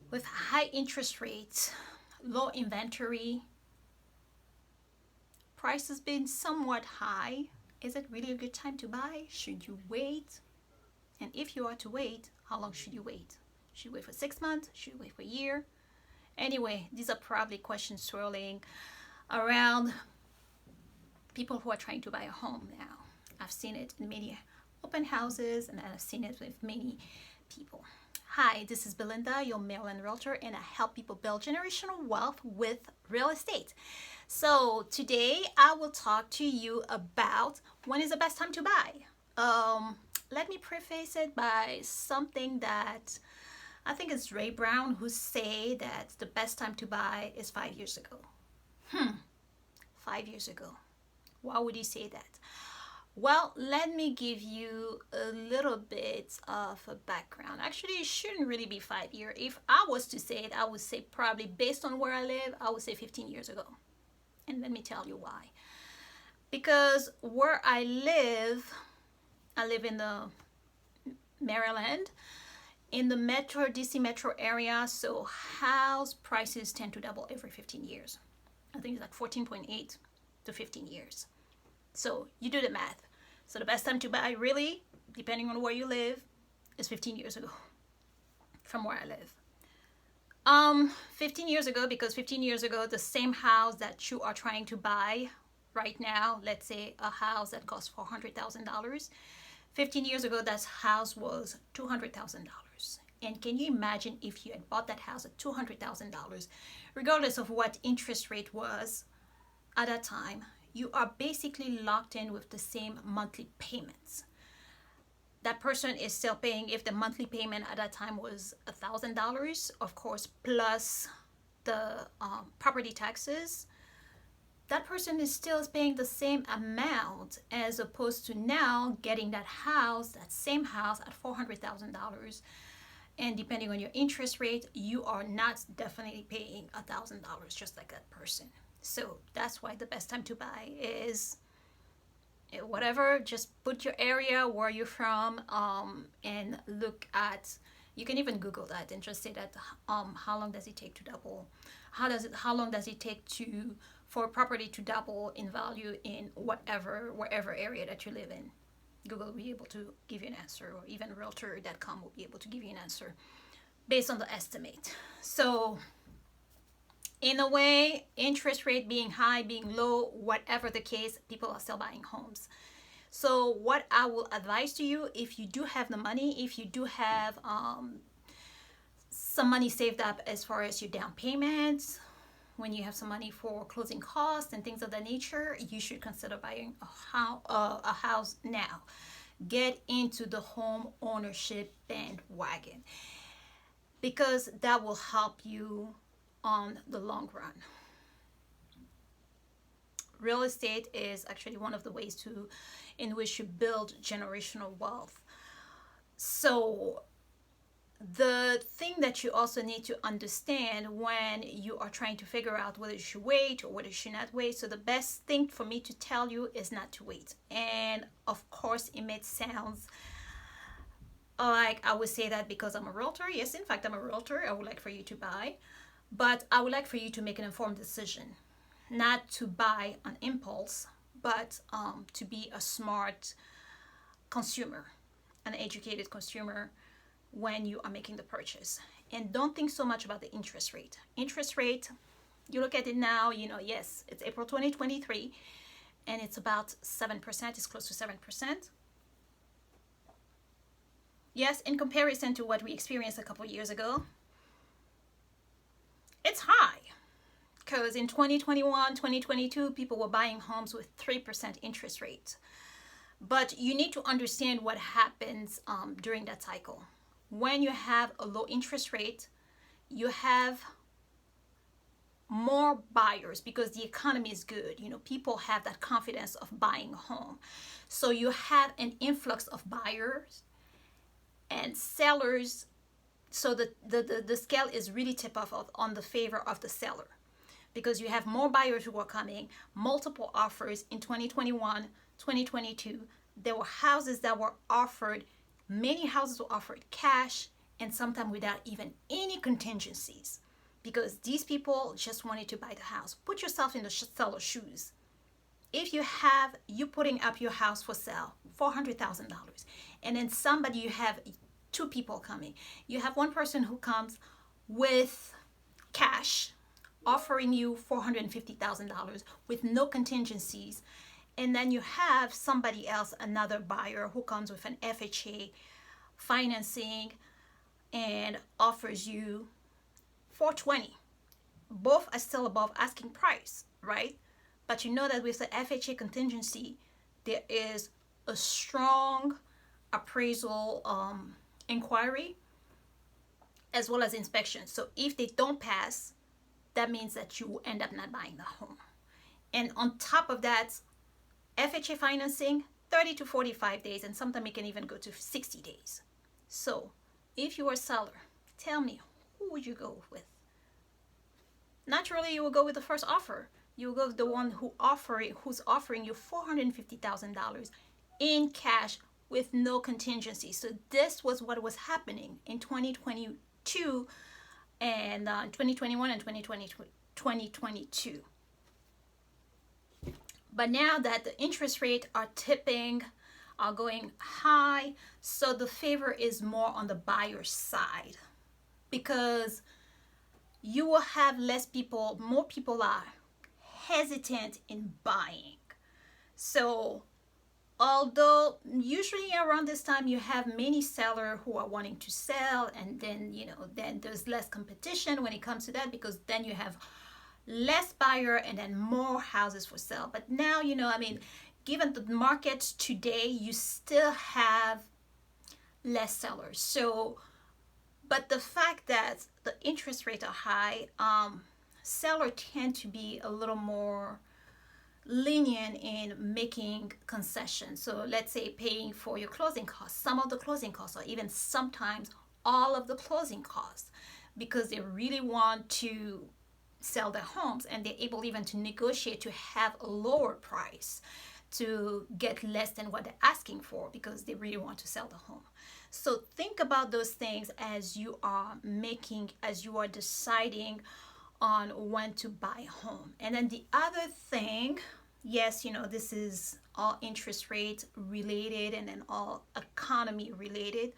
With high interest rates, low inventory, prices being somewhat high, is it really a good time to buy? Should you wait? And if you are to wait, how long should you wait? Should you wait for 6 months? Should you wait for a year? Anyway, these are probably questions swirling around people who are trying to buy a home now. I've seen it in many open houses and I've seen it with many people. Hi, this is Belinda, your Maryland realtor, and I help people build generational wealth with real estate. So today I will talk to you about when is the best time to buy. Let me preface it by something that I think it's Ray Brown who say that the best time to buy is 5 years ago. 5 years ago. Why would he say that? Well, let me give you a little bit of a background. Actually, it shouldn't really be 5 years. If I was to say it, I would say probably based on where I live, I would say 15 years ago. And let me tell you why. Because where I live in the Maryland, in the metro, DC metro area, so house prices tend to double every 15 years. I think it's like 14.8 to 15 years. So you do the math. So the best time to buy, really, depending on where you live, is 15 years ago from where I live. 15 years ago, because 15 years ago, the same house that you are trying to buy right now, let's say a house that costs $400,000, 15 years ago, that house was $200,000. And can you imagine if you had bought that house at $200,000, regardless of what interest rate was at that time, you are basically locked in with the same monthly payments. That person is still paying, if the monthly payment at that time was $1,000, of course, plus the property taxes, that person is still paying the same amount as opposed to now getting that house, that same house at $400,000. And depending on your interest rate, you are not definitely paying $1,000 just like that person. So that's why the best time to buy is whatever. Just put your area, where you're from, and look at. You can even Google that and just say that. How long does it take to double? How long does it take for a property to double in value in wherever area that you live in? Google will be able to give you an answer, or even Realtor.com will be able to give you an answer based on the estimate. So in a way, interest rate being high, being low, whatever the case, people are still buying homes. So what I will advise to you, if you do have the money, if you do have some money saved up as far as your down payments, when you have some money for closing costs and things of that nature, you should consider buying a house now. Get into the home ownership bandwagon, because that will help you on the long run. Real estate is actually one of the ways in which you build generational wealth. So the thing that you also need to understand when you are trying to figure out whether you should wait or whether you should not wait. So the best thing for me to tell you is not to wait. And of course, it may sound like I would say that because I'm a realtor. Yes, in fact, I'm a realtor. I would like for you to buy. But I would like for you to make an informed decision, not to buy on impulse, but to be a smart consumer, an educated consumer when you are making the purchase. And don't think so much about the interest rate. Interest rate, you look at it now, yes, it's April 2023, and it's about 7%. It's close to 7%. Yes, in comparison to what we experienced a couple of years ago, it's high, because in 2021, 2022, people were buying homes with 3% interest rate. But you need to understand what happens during that cycle. When you have a low interest rate, you have more buyers because the economy is good. People have that confidence of buying a home. So you have an influx of buyers and sellers. So the scale is really tipped off on the favor of the seller, because you have more buyers who are coming, multiple offers in 2021, 2022. There were houses that were offered, many houses were offered cash and sometimes without even any contingencies, because these people just wanted to buy the house. Put yourself in the seller's shoes. If you putting up your house for sale, $400,000, and then you have two people coming. You have one person who comes with cash, offering you $450,000 with no contingencies, and then you have somebody else, another buyer, who comes with an FHA financing and offers you 420. Both are still above asking price, right? But you know that with the FHA contingency, there is a strong appraisal inquiry as well as inspection. So if they don't pass, that means that you will end up not buying the home. And on top of that, FHA financing, 30 to 45 days, and sometimes it can even go to 60 days. So if you are a seller, tell me, who would you go with? Naturally, you will go with the first offer. You will go with the one who's offering you $450,000 in cash with no contingency. So this was what was happening in 2022 and 2021 and 2022. But now that the interest rates are tipping, are going high, so the favor is more on the buyer's side, because you will have more people are hesitant in buying. So although usually around this time you have many sellers who are wanting to sell, and then then there's less competition when it comes to that, because then you have less buyer and then more houses for sale. But now, given the market today, you still have less sellers. So, but the fact that the interest rates are high, sellers tend to be a little more lenient in making concessions. So let's say paying for your closing costs, some of the closing costs, or even sometimes all of the closing costs, because they really want to sell their homes, and they're able even to negotiate to have a lower price to get less than what they're asking for, because they really want to sell the home. So think about those things as you are deciding on when to buy a home. And then the other thing, yes, this is all interest rate related and then all economy related,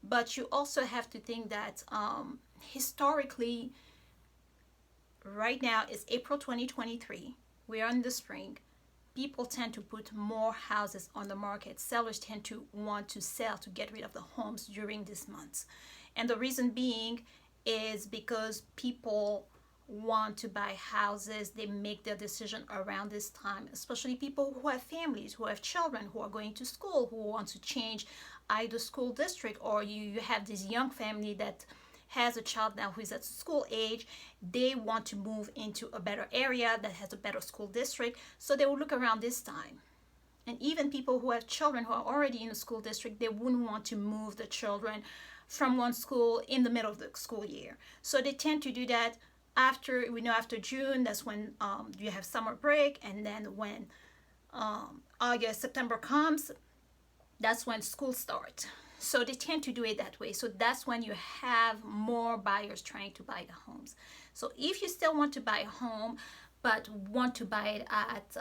but you also have to think that historically, right now is April 2023. We are in the spring. People tend to put more houses on the market. Sellers tend to want to sell to get rid of the homes during these months. And the reason being is because people want to buy houses. They make their decision around this time, especially people who have families, who have children, who are going to school, who want to change either school district, or you have this young family that has a child now who is at school age. They want to move into a better area that has a better school district, so they will look around this time. And even people who have children who are already in a school district, they wouldn't want to move the children from one school in the middle of the school year. So they tend to do that after June. That's when you have summer break, and then when August, September comes, that's when school starts. So they tend to do it that way. So that's when you have more buyers trying to buy the homes. So if you still want to buy a home, but want to buy it at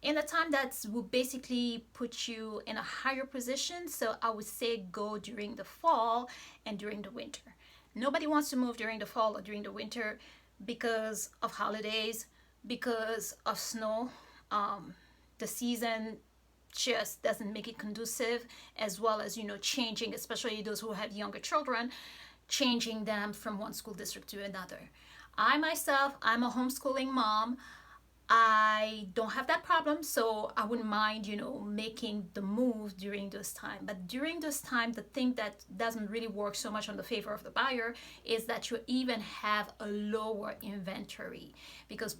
in a time that will basically put you in a higher position, so I would say go during the fall and during the winter. Nobody wants to move during the fall or during the winter because of holidays, because of snow. The season just doesn't make it conducive, as well as changing, especially those who have younger children, changing them from one school district to another. I myself, I'm a homeschooling mom. I don't have that problem, so I wouldn't mind making the move during this time. But during this time, the thing that doesn't really work so much on the favor of the buyer is that you even have a lower inventory, because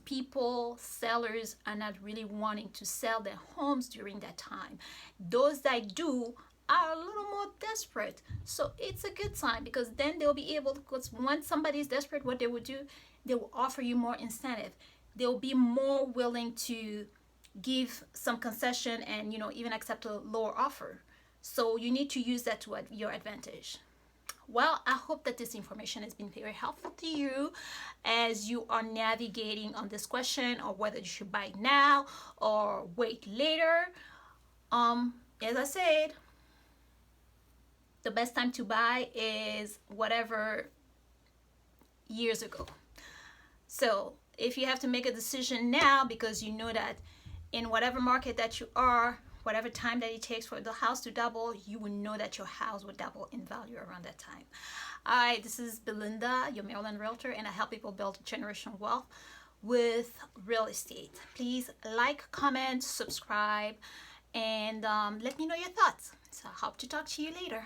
sellers are not really wanting to sell their homes during that time. Those that do are a little more desperate, so it's a good time, because then they'll be able to, because when somebody is desperate, what they will do, they will offer you more incentive. They'll be more willing to give some concession and even accept a lower offer. So you need to use that to your advantage. Well, I hope that this information has been very helpful to you as you are navigating on this question or whether you should buy now or wait later. As I said, the best time to buy is whatever years ago. So if you have to make a decision now because you know that in whatever market that you are, whatever time that it takes for the house to double, you will know that your house will double in value around that time. Hi, this is Belinda, your Maryland realtor, and I help people build generational wealth with real estate. Please like, comment, subscribe, and let me know your thoughts. So I hope to talk to you later.